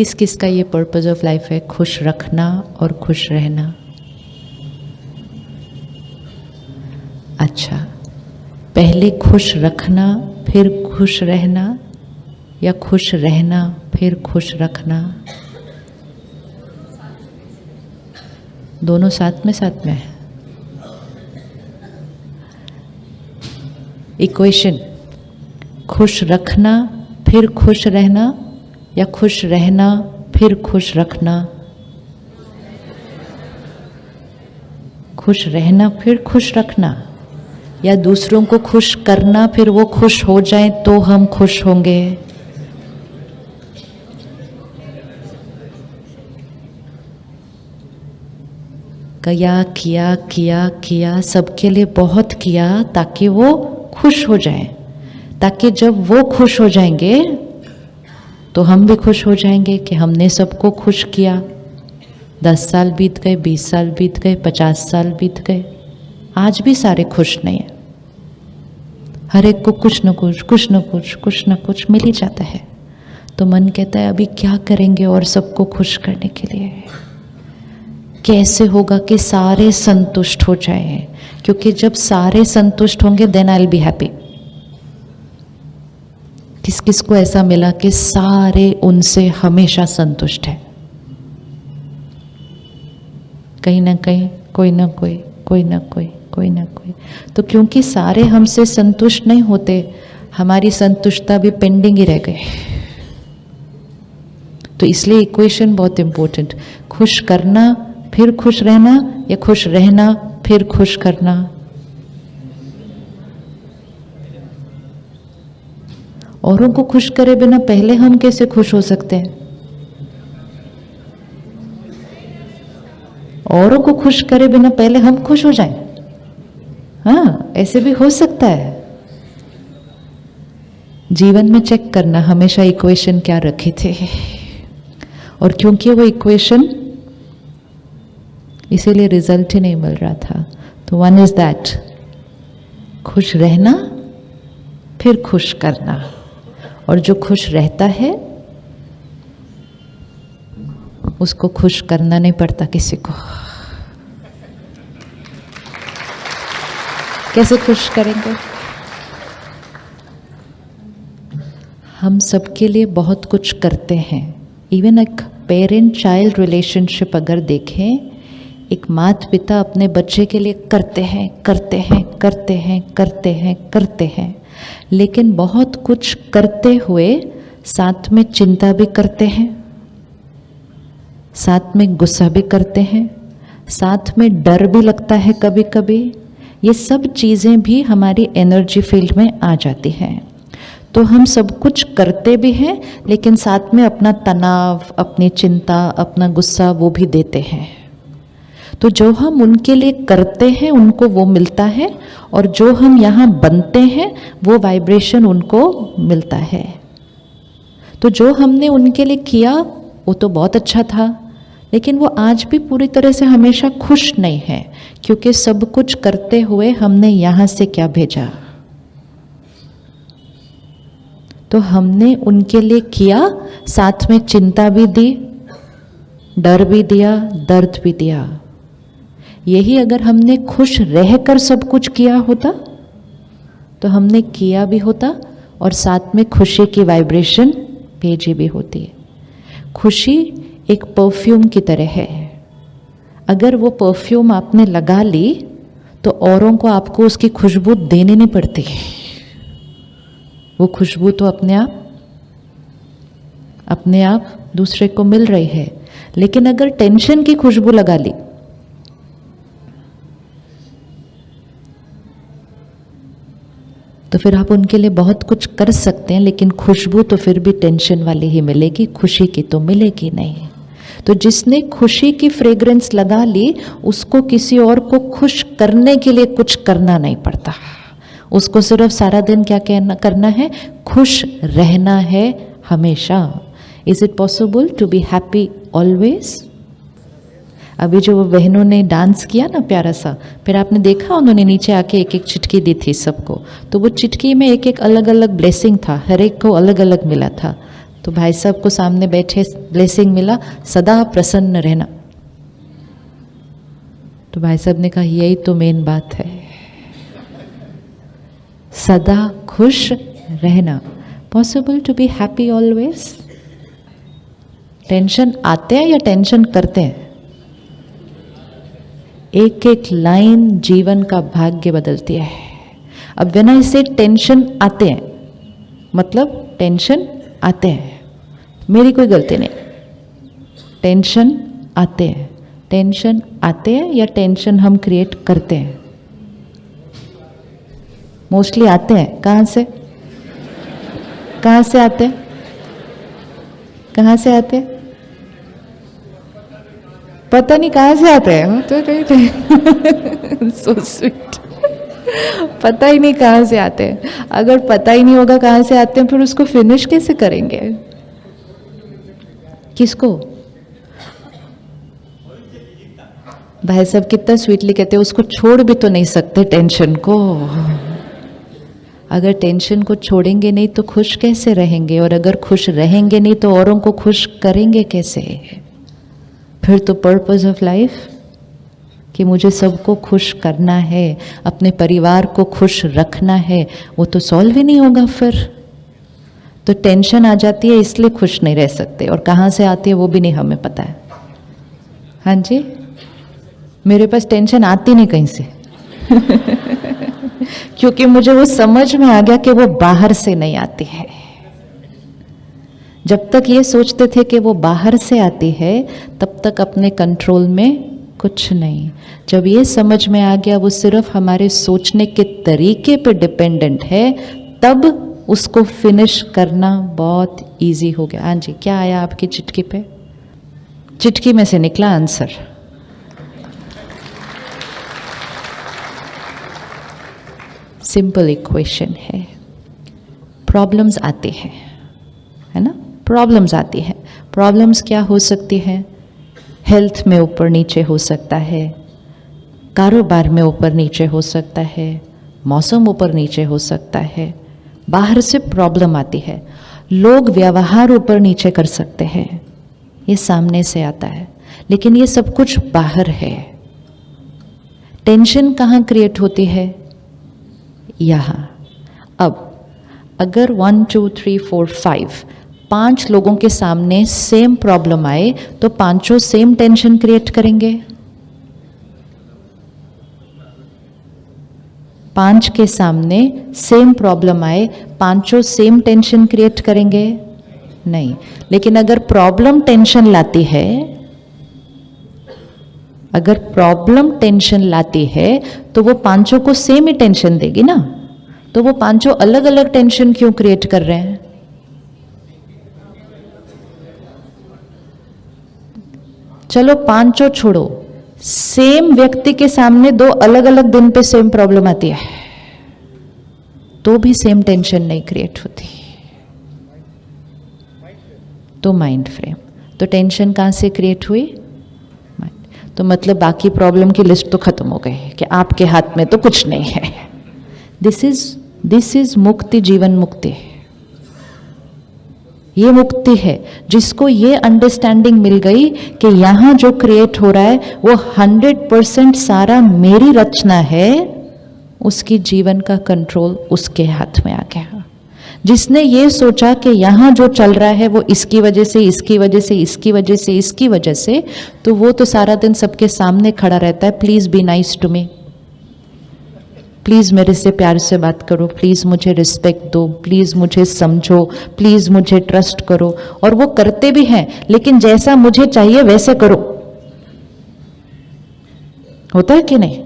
किस किस का ये पर्पस ऑफ लाइफ है? खुश रखना और खुश रहना। अच्छा, पहले खुश रखना फिर खुश रहना, या खुश रहना फिर खुश रखना? दोनों साथ में है। इक्वेशन, खुश रखना फिर खुश रहना, या खुश रहना फिर खुश रखना? खुश रहना फिर खुश रखना, या दूसरों को खुश करना फिर वो खुश हो जाएं तो हम खुश होंगे? किया सबके लिए बहुत किया ताकि वो खुश हो जाएं, ताकि जब वो खुश हो जाएंगे तो हम भी खुश हो जाएंगे कि हमने सबको खुश किया। 10 साल बीत गए, 20 साल बीत गए, 50 साल बीत गए, आज भी सारे खुश नहीं है। हर एक को कुछ न कुछ मिल ही जाता है। तो मन कहता है अभी क्या करेंगे और सबको खुश करने के लिए? कैसे होगा कि सारे संतुष्ट हो जाएं? क्योंकि जब सारे संतुष्ट होंगे then I will be happy. किस किस को ऐसा मिला कि सारे उनसे हमेशा संतुष्ट है? कहीं ना कहीं कोई ना कोई। तो क्योंकि सारे हमसे संतुष्ट नहीं होते, हमारी संतुष्टता भी पेंडिंग ही रह गए। तो इसलिए इक्वेशन बहुत इंपॉर्टेंट, खुश करना फिर खुश रहना, या खुश रहना फिर खुश करना? औरों को खुश करे बिना पहले हम कैसे खुश हो सकते हैं? औरों को खुश करे बिना पहले हम खुश हो जाएं? हाँ, ऐसे भी हो सकता है। जीवन में चेक करना हमेशा इक्वेशन क्या रखे थे, और क्योंकि वो इक्वेशन इसीलिए रिजल्ट ही नहीं मिल रहा था। तो वन इज दैट, खुश रहना फिर खुश करना, और जो खुश रहता है उसको खुश करना नहीं पड़ता किसी को। कैसे खुश करेंगे? हम सबके लिए बहुत कुछ करते हैं। इवन एक पेरेंट चाइल्ड रिलेशनशिप अगर देखें, एक माता पिता अपने बच्चे के लिए करते हैं, लेकिन बहुत कुछ करते हुए साथ में चिंता भी करते हैं, साथ में गुस्सा भी करते हैं, साथ में डर भी लगता है कभी कभी। ये सब चीज़ें भी हमारी एनर्जी फील्ड में आ जाती हैं। तो हम सब कुछ करते भी हैं, लेकिन साथ में अपना तनाव, अपनी चिंता, अपना गुस्सा वो भी देते हैं। तो जो हम उनके लिए करते हैं उनको वो मिलता है, और जो हम यहाँ बनते हैं वो वाइब्रेशन उनको मिलता है। तो जो हमने उनके लिए किया वो तो बहुत अच्छा था, लेकिन वो आज भी पूरी तरह से हमेशा खुश नहीं है, क्योंकि सब कुछ करते हुए हमने यहाँ से क्या भेजा? तो हमने उनके लिए किया, साथ में चिंता भी दी, डर भी दिया, दर्द भी दिया। यही अगर हमने खुश रहकर सब कुछ किया होता तो हमने किया भी होता और साथ में खुशी की वाइब्रेशन भेजी भी होती है। खुशी एक परफ्यूम की तरह है। अगर वो परफ्यूम आपने लगा ली तो औरों को आपको उसकी खुशबू देनी नहीं पड़ती, वो खुशबू तो अपने आप दूसरे को मिल रही है। लेकिन अगर टेंशन की खुशबू लगा ली तो फिर आप उनके लिए बहुत कुछ कर सकते हैं, लेकिन खुशबू तो फिर भी टेंशन वाली ही मिलेगी, खुशी की तो मिलेगी नहीं। तो जिसने खुशी की फ्रेग्रेंस लगा ली उसको किसी और को खुश करने के लिए कुछ करना नहीं पड़ता, उसको सिर्फ सारा दिन क्या करना है? खुश रहना है हमेशा। Is it possible to be happy always? अभी जो वो बहनों ने डांस किया ना प्यारा सा, फिर आपने देखा उन्होंने नीचे आके एक एक चिटकी दी थी सबको, तो वो चिटकी में एक एक अलग अलग ब्लेसिंग था, हर एक को अलग अलग मिला था। तो भाई साहब को सामने बैठे ब्लेसिंग मिला, सदा प्रसन्न रहना। तो भाई साहब ने कहा यही तो मेन बात है, सदा खुश रहना। Possible to be happy always? Tension आते हैं या टेंशन करते हैं? एक एक लाइन जीवन का भाग्य बदलती है। अब व्हेन आई से टेंशन आते हैं, मतलब टेंशन आते हैं, मेरी कोई गलती नहीं। टेंशन आते हैं, टेंशन आते हैं या टेंशन हम क्रिएट करते हैं? मोस्टली आते हैं। कहाँ से? कहाँ से आते हैं? कहाँ से आते हैं? पता नहीं कहाँ से आते हैं। तो सो स्वीट। पता ही नहीं कहाँ से आते हैं। अगर पता ही नहीं होगा कहाँ से आते हैं, फिर उसको फिनिश कैसे करेंगे? किसको? भाई साहब कितना स्वीटली कहते हैं, उसको छोड़ भी तो नहीं सकते टेंशन को। अगर टेंशन को छोड़ेंगे नहीं तो खुश कैसे रहेंगे, और अगर खुश रहेंगे नहीं तो औरों को खुश करेंगे कैसे? फिर तो पर्पस ऑफ लाइफ कि मुझे सबको खुश करना है, अपने परिवार को खुश रखना है, वो तो सॉल्व ही नहीं होगा फिर। तो टेंशन आ जाती है इसलिए खुश नहीं रह सकते, और कहाँ से आती है वो भी नहीं हमें पता है। हाँ जी, मेरे पास टेंशन आती नहीं कहीं से क्योंकि मुझे वो समझ में आ गया कि वो बाहर से नहीं आती है। जब तक ये सोचते थे कि वो बाहर से आती है, तब तक अपने कंट्रोल में कुछ नहीं। जब ये समझ में आ गया वो सिर्फ हमारे सोचने के तरीके पे डिपेंडेंट है, तब उसको फिनिश करना बहुत इजी हो गया। हाँ जी, क्या आया आपकी चिट्ठी पे? चिट्ठी में से निकला आंसर। सिंपल इक्वेशन है। प्रॉब्लम्स आती हैं, है ना? प्रॉब्लम्स आती है। प्रॉब्लम्स क्या हो सकती है? हेल्थ में ऊपर नीचे हो सकता है, कारोबार में ऊपर नीचे हो सकता है, मौसम ऊपर नीचे हो सकता है, बाहर से प्रॉब्लम आती है, लोग व्यवहार ऊपर नीचे कर सकते हैं, ये सामने से आता है, लेकिन ये सब कुछ बाहर है। टेंशन कहाँ क्रिएट होती है? यहाँ। अब अगर 1 2 3 4 5 5 लोगों के सामने सेम प्रॉब्लम आए तो पांचों सेम टेंशन क्रिएट करेंगे? 5 के सामने सेम प्रॉब्लम आए, पांचों सेम टेंशन क्रिएट करेंगे? नहीं। लेकिन अगर प्रॉब्लम टेंशन लाती है, अगर प्रॉब्लम टेंशन लाती है तो वो पांचों को सेम ही टेंशन देगी ना। तो वो पांचों अलग अलग टेंशन क्यों क्रिएट कर रहे हैं? चलो पांचों छोड़ो, सेम व्यक्ति के सामने 2 अलग अलग दिन पे सेम प्रॉब्लम आती है तो भी सेम टेंशन नहीं क्रिएट होती। तो माइंड फ्रेम। तो टेंशन कहां से क्रिएट हुई? तो मतलब बाकी प्रॉब्लम की लिस्ट तो खत्म हो गई कि आपके हाथ में तो कुछ नहीं है। दिस इज मुक्ति, जीवन मुक्ति। ये मुक्ति है जिसको ये अंडरस्टैंडिंग मिल गई कि यहां जो क्रिएट हो रहा है वो 100% सारा मेरी रचना है, उसकी जीवन का कंट्रोल उसके हाथ में आ गया। जिसने ये सोचा कि यहाँ जो चल रहा है वो इसकी वजह से, इसकी वजह से, इसकी वजह से, इसकी वजह से, तो वो तो सारा दिन सबके सामने खड़ा रहता है, please be nice to me, please मेरे से प्यार से बात करो, प्लीज मुझे रिस्पेक्ट दो, प्लीज मुझे समझो, प्लीज मुझे ट्रस्ट करो। और वो करते भी हैं, लेकिन जैसा मुझे चाहिए वैसे करो। होता है कि नहीं?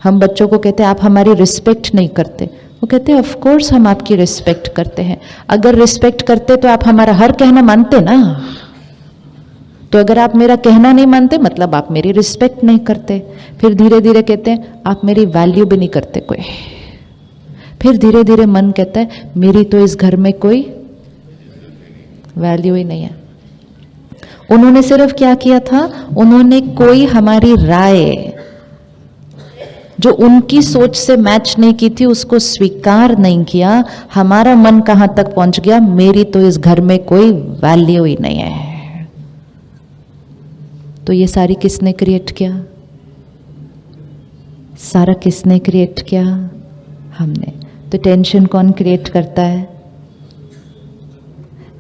हम बच्चों को कहते हैं आप हमारी रिस्पेक्ट नहीं करते, वो कहते हैं ऑफ कोर्स हम आपकी रिस्पेक्ट करते हैं। अगर रिस्पेक्ट करते तो आप हमारा हर कहना मानते ना। तो अगर आप मेरा कहना नहीं मानते मतलब आप मेरी रिस्पेक्ट नहीं करते। फिर धीरे धीरे कहते हैं आप मेरी वैल्यू भी नहीं करते कोई। फिर धीरे धीरे मन कहता है मेरी तो इस घर में कोई वैल्यू ही नहीं है। उन्होंने सिर्फ क्या किया था? उन्होंने कोई हमारी राय जो उनकी सोच से मैच नहीं की थी उसको स्वीकार नहीं किया, हमारा मन कहां तक पहुंच गया, मेरी तो इस घर में कोई वैल्यू ही नहीं है। तो ये सारी किसने क्रिएट किया? सारा किसने क्रिएट किया? हमने। तो टेंशन कौन क्रिएट करता है?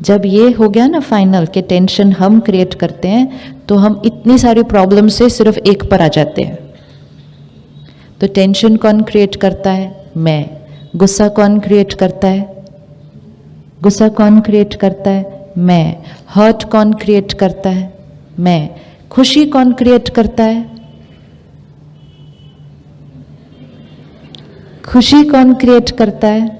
जब ये हो गया ना फाइनल कि टेंशन हम क्रिएट करते हैं, तो हम इतनी सारी प्रॉब्लम से सिर्फ एक पर आ जाते हैं। तो टेंशन कौन क्रिएट करता है? मैं। गुस्सा कौन क्रिएट करता है? गुस्सा कौन क्रिएट करता है? मैं। हर्ट कौन क्रिएट करता है? मैं। खुशी कौन क्रिएट करता है? खुशी कौन क्रिएट करता है?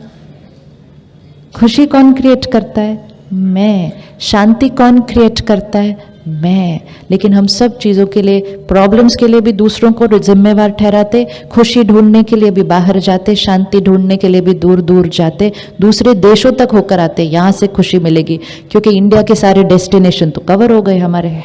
खुशी कौन क्रिएट करता है? मैं। शांति कौन क्रिएट करता है? मैं। लेकिन हम सब चीज़ों के लिए, प्रॉब्लम्स के लिए भी दूसरों को जिम्मेवार ठहराते, खुशी ढूंढने के लिए भी बाहर जाते, शांति ढूंढने के लिए भी दूर दूर जाते, दूसरे देशों तक होकर आते, यहाँ से खुशी मिलेगी, क्योंकि इंडिया के सारे डेस्टिनेशन तो कवर हो गए हमारे।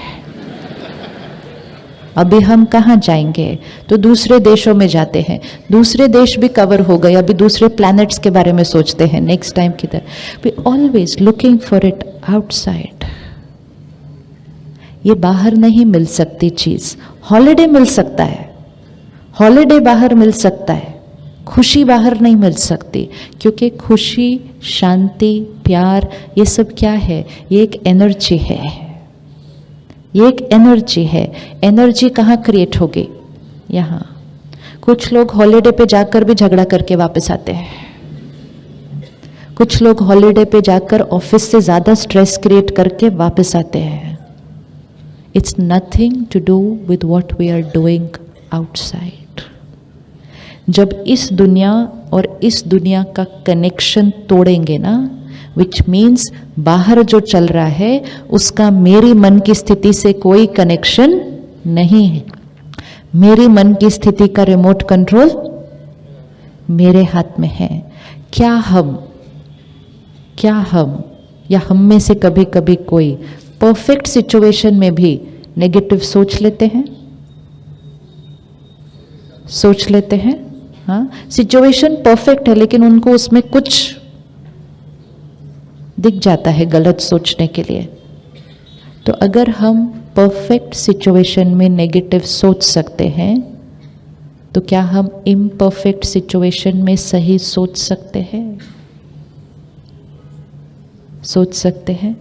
अभी हम कहाँ जाएंगे? तो दूसरे देशों में जाते हैं, दूसरे देश भी कवर हो गए, अभी दूसरे प्लैनेट्स के बारे में सोचते हैं नेक्स्ट टाइम किधर। We always looking for it outside. ये बाहर नहीं मिल सकती चीज। हॉलिडे मिल सकता है, हॉलिडे बाहर मिल सकता है, खुशी बाहर नहीं मिल सकती, क्योंकि खुशी, शांति, प्यार, ये सब क्या है? ये एक एनर्जी है, ये एक एनर्जी है। एनर्जी कहाँ क्रिएट होगी? यहाँ। कुछ लोग हॉलिडे पे जाकर भी झगड़ा करके वापस आते हैं, कुछ लोग हॉलिडे पे जाकर ऑफिस से ज्यादा स्ट्रेस क्रिएट करके वापस आते हैं। It's nothing to do with what we are doing outside. जब इस दुनिया और इस दुनिया का कनेक्शन तोड़ेंगे ना, which means बाहर जो चल रहा है उसका मेरी मन की स्थिति से कोई कनेक्शन नहीं है। मेरी मन की स्थिति का रिमोट कंट्रोल मेरे हाथ में है। क्या हम या हम में से कभी कभी कोई परफेक्ट सिचुएशन में भी नेगेटिव सोच लेते हैं? सोच लेते हैं, हाँ। सिचुएशन परफेक्ट है लेकिन उनको उसमें कुछ दिख जाता है गलत सोचने के लिए। तो अगर हम परफेक्ट सिचुएशन में नेगेटिव सोच सकते हैं, तो क्या हम इम्परफेक्ट सिचुएशन में सही सोच सकते हैं? सोच सकते हैं?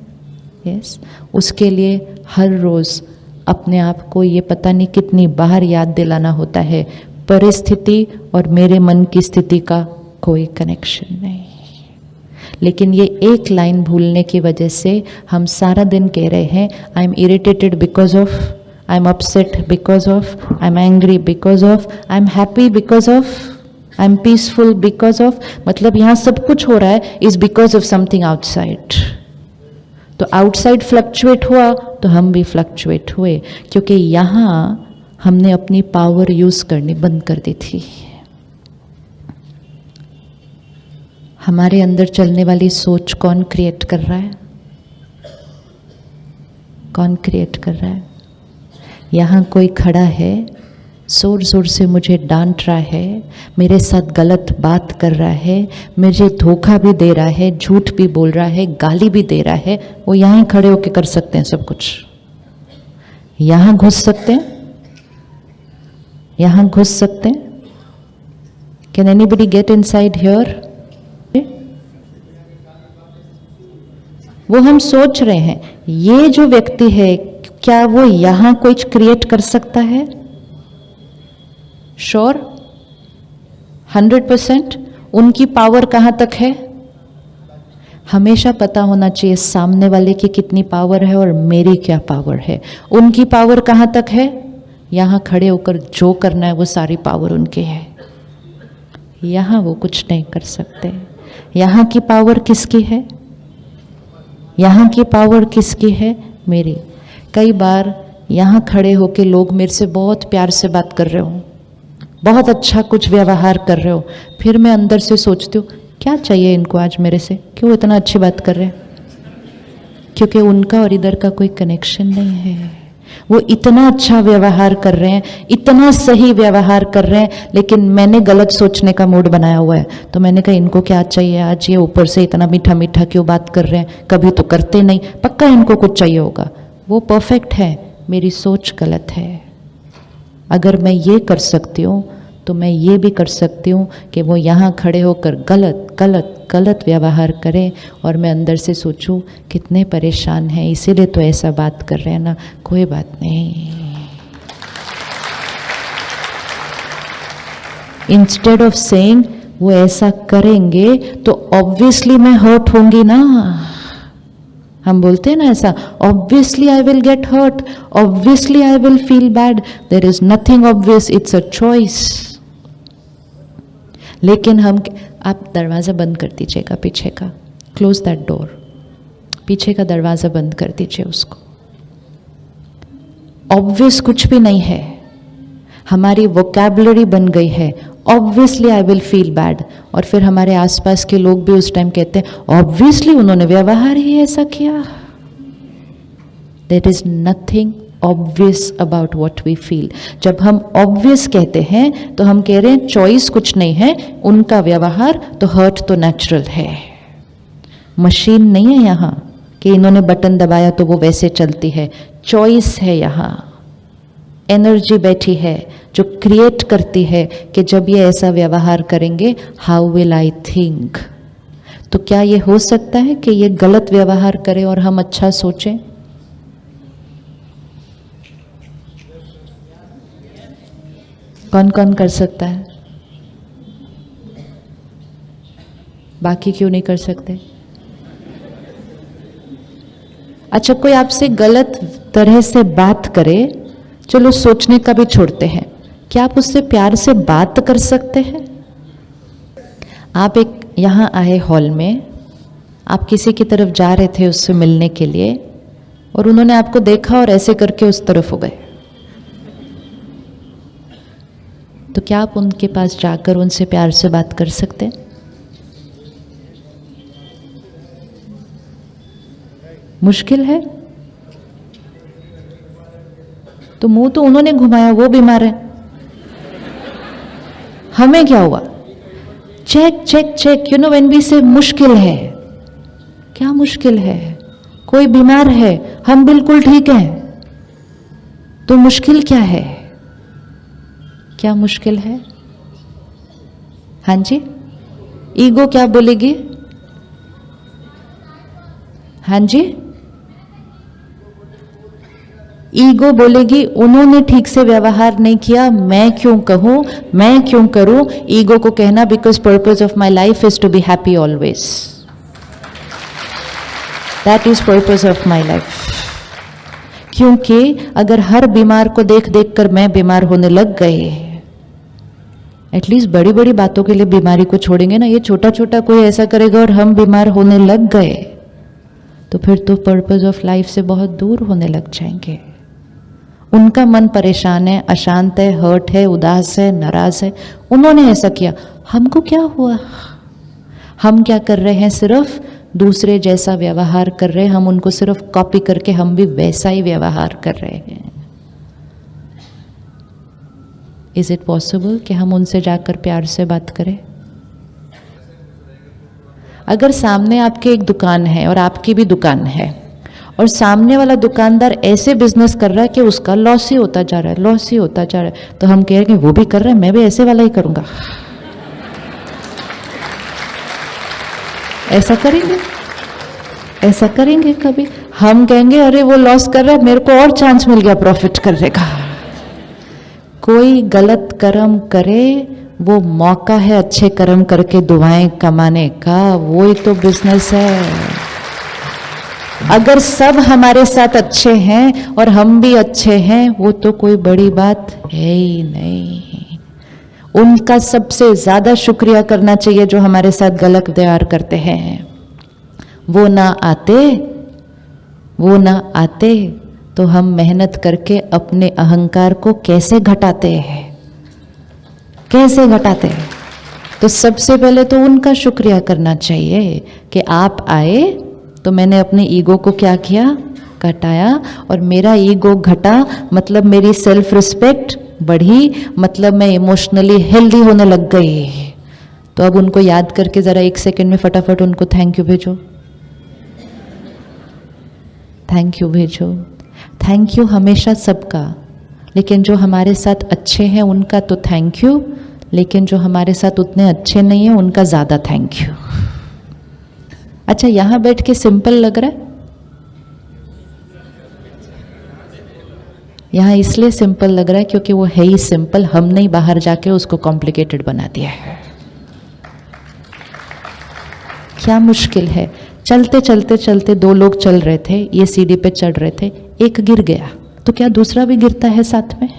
यस। उसके लिए हर रोज अपने आप को ये पता नहीं कितनी बार याद दिलाना होता है, परिस्थिति और मेरे मन की स्थिति का कोई कनेक्शन नहीं। लेकिन ये एक लाइन भूलने की वजह से हम सारा दिन कह रहे हैं I am irritated because of, I am upset because of, I am angry because of, I am happy because of, I am peaceful because of. मतलब यहाँ सब कुछ हो रहा है is because of something outside. तो आउटसाइड फ्लक्चुएट हुआ तो हम भी फ्लक्चुएट हुए, क्योंकि यहाँ हमने अपनी पावर यूज करनी बंद कर दी थी। हमारे अंदर चलने वाली सोच कौन क्रिएट कर रहा है? कौन क्रिएट कर रहा है? यहाँ कोई खड़ा है, जोर जोर से मुझे डांट रहा है, मेरे साथ गलत बात कर रहा है, मुझे धोखा भी दे रहा है, झूठ भी बोल रहा है, गाली भी दे रहा है। वो यहाँ खड़े होके कर सकते हैं सब कुछ। यहाँ घुस सकते हैं, यहाँ घुस सकते हैं। Can anybody get inside here? वो हम सोच रहे हैं ये जो व्यक्ति है क्या वो यहाँ कुछ क्रिएट कर सकता है? श्योर 100%। उनकी पावर कहाँ तक है? हमेशा पता होना चाहिए सामने वाले की कितनी पावर है और मेरी क्या पावर है। उनकी पावर कहाँ तक है? यहाँ खड़े होकर जो करना है वो सारी पावर उनकी है, यहाँ वो कुछ नहीं कर सकते। यहाँ की पावर किसकी है? यहाँ की पावर किसकी है? मेरी। कई बार यहाँ खड़े होके लोग मेरे से बहुत प्यार से बात कर रहे हो, बहुत अच्छा कुछ व्यवहार कर रहे हो, फिर मैं अंदर से सोचती हूँ क्या चाहिए इनको आज मेरे से, क्यों इतना अच्छी बात कर रहे हैं? क्योंकि उनका और इधर का कोई कनेक्शन नहीं है। वो इतना अच्छा व्यवहार कर रहे हैं, इतना सही व्यवहार कर रहे हैं, लेकिन मैंने गलत सोचने का मूड बनाया हुआ है। तो मैंने कहा इनको क्या चाहिए आज, ये ऊपर से इतना मीठा मीठा क्यों बात कर रहे हैं, कभी तो करते नहीं, पक्का इनको कुछ चाहिए होगा। वो परफेक्ट है, मेरी सोच गलत है। अगर मैं ये कर सकती हूँ तो मैं ये भी कर सकती हूँ कि वो यहाँ खड़े होकर गलत गलत गलत व्यवहार करें और मैं अंदर से सोचूं कितने परेशान हैं, इसीलिए तो ऐसा बात कर रहे हैं ना, कोई बात नहीं। इंस्टेड ऑफ सेइंग वो ऐसा करेंगे तो ऑब्वियसली मैं हर्ट होंगी ना। हम बोलते हैं ना ऐसा, obviously I will get hurt, obviously I will feel bad. There is nothing obvious, it's a choice. लेकिन हम, आप दरवाज़ा बंद कर दीजिएगा पीछे का, क्लोज दैट डोर, पीछे का दरवाज़ा बंद कर दीजिए उसको। ऑब्वियस कुछ भी नहीं है, हमारी वोकैबुलरी बन गई है obviously I will feel bad, और फिर हमारे आसपास के लोग भी उस टाइम कहते हैं ऑब्वियसली उन्होंने व्यवहार ही ऐसा किया। There is nothing obvious about what we feel. जब हम ऑब्वियस कहते हैं तो हम कह रहे हैं चॉइस कुछ नहीं है, उनका व्यवहार तो हर्ट तो नेचुरल है। मशीन नहीं है यहाँ कि इन्होंने बटन दबाया तो वो वैसे चलती है, चॉइस है यहाँ। एनर्जी बैठी है जो क्रिएट करती है कि जब ये ऐसा व्यवहार करेंगे हाउ विल आई थिंक। तो क्या ये हो सकता है कि ये गलत व्यवहार करे और हम अच्छा सोचें? कौन कौन कर सकता है? बाकी क्यों नहीं कर सकते? अच्छा, कोई आपसे गलत तरह से बात करे, चलो सोचने का भी छोड़ते हैं, क्या आप उससे प्यार से बात कर सकते हैं? आप एक यहाँ आए हॉल में, आप किसी की तरफ जा रहे थे उससे मिलने के लिए, और उन्होंने आपको देखा और ऐसे करके उस तरफ हो गए, तो क्या आप उनके पास जाकर उनसे प्यार से बात कर सकते हैं? मुश्किल है। तो मुंह तो उन्होंने घुमाया, वो बीमार है, हमें क्या हुआ? Check check check, you know when we say मुश्किल है, क्या मुश्किल है? कोई बीमार है, हम बिल्कुल ठीक हैं, तो मुश्किल क्या है? क्या मुश्किल है? हाँ जी, ईगो क्या बोलेगी? हाँ जी, ईगो बोलेगी उन्होंने ठीक से व्यवहार नहीं किया, मैं क्यों कहूं, मैं क्यों करूं। ईगो को कहना because purpose of my life is to be happy always, that is purpose of my life. क्योंकि अगर हर बीमार को देख देख कर मैं बीमार होने लग गए, एटलीस्ट बड़ी बड़ी बातों के लिए बीमारी को छोड़ेंगे ना, ये छोटा छोटा कोई ऐसा करेगा और हम बीमार होने लग गए, तो फिर तो पर्पस ऑफ लाइफ से बहुत दूर होने लग जाएंगे। उनका मन परेशान है, अशांत है, हर्ट है, उदास है, नाराज है, उन्होंने ऐसा किया, हमको क्या हुआ? हम क्या कर रहे हैं? सिर्फ दूसरे जैसा व्यवहार कर रहे हैं, हम उनको सिर्फ कॉपी करके हम भी वैसा ही व्यवहार कर रहे हैं। इज इट पॉसिबल कि हम उनसे जाकर प्यार से बात करें? अगर सामने आपके एक दुकान है और आपकी भी दुकान है, और सामने वाला दुकानदार ऐसे बिजनेस कर रहा है कि उसका लॉस ही होता जा रहा है, लॉस ही होता जा रहा है, तो हम कह रहे हैं वो भी कर रहा है, मैं भी ऐसे वाला ही करूंगा। ऐसा करेंगे? ऐसा करेंगे कभी? हम कहेंगे अरे वो लॉस कर रहा है, मेरे को और चांस मिल गया प्रॉफिट करने का। कोई गलत कर्म करे, वो मौका है अच्छे कर्म करके दुआएं कमाने का, वो ही तो बिजनेस है। अगर सब हमारे साथ अच्छे हैं और हम भी अच्छे हैं, वो तो कोई बड़ी बात है ही नहीं। उनका सबसे ज्यादा शुक्रिया करना चाहिए जो हमारे साथ गलत व्यवहार करते हैं। वो ना आते तो हम मेहनत करके अपने अहंकार को कैसे घटाते हैं, कैसे घटाते हैं? तो सबसे पहले तो उनका शुक्रिया करना चाहिए कि आप आए तो मैंने अपने ईगो को क्या किया? घटाया और मेरा ईगो घटा, मतलब मेरी सेल्फ रिस्पेक्ट बढ़ी, मतलब मैं इमोशनली हेल्दी होने लग गई। तो अब उनको याद करके ज़रा 1 सेकंड में फटाफट उनको थैंक यू भेजो, थैंक यू भेजो। थैंक यू हमेशा सबका, लेकिन जो हमारे साथ अच्छे हैं उनका तो थैंक यू, लेकिन जो हमारे साथ उतने अच्छे नहीं हैं उनका ज़्यादा थैंक यू। अच्छा, यहाँ बैठ के सिंपल लग रहा है? यहाँ इसलिए सिंपल लग रहा है क्योंकि वो है ही सिंपल, हमने ही बाहर जाके उसको कॉम्प्लिकेटेड बना दिया है। क्या मुश्किल है? चलते चलते चलते 2 लोग चल रहे थे, ये सीढ़ी पे चढ़ रहे थे, एक गिर गया तो क्या दूसरा भी गिरता है साथ में?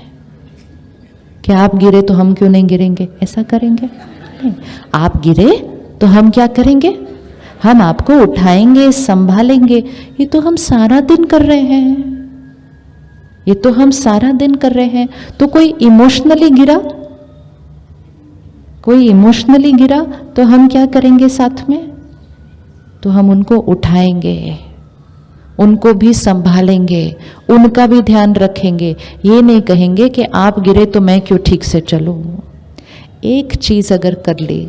क्या आप गिरे तो हम क्यों नहीं गिरेंगे? ऐसा करेंगे? नहीं। आप गिरे तो हम क्या करेंगे? हम आपको उठाएंगे, संभालेंगे। ये तो हम सारा दिन कर रहे हैं, ये तो हम सारा दिन कर रहे हैं। तो कोई इमोशनली गिरा, कोई इमोशनली गिरा तो हम क्या करेंगे साथ में? तो हम उनको उठाएंगे, उनको भी संभालेंगे, उनका भी ध्यान रखेंगे। ये नहीं कहेंगे कि आप गिरे तो मैं क्यों ठीक से चलूं। एक चीज अगर कर ली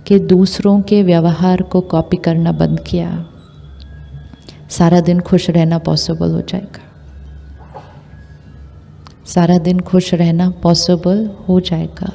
कि दूसरों के व्यवहार को कॉपी करना बंद किया, सारा दिन खुश रहना पॉसिबल हो जाएगा। सारा दिन खुश रहना पॉसिबल हो जाएगा।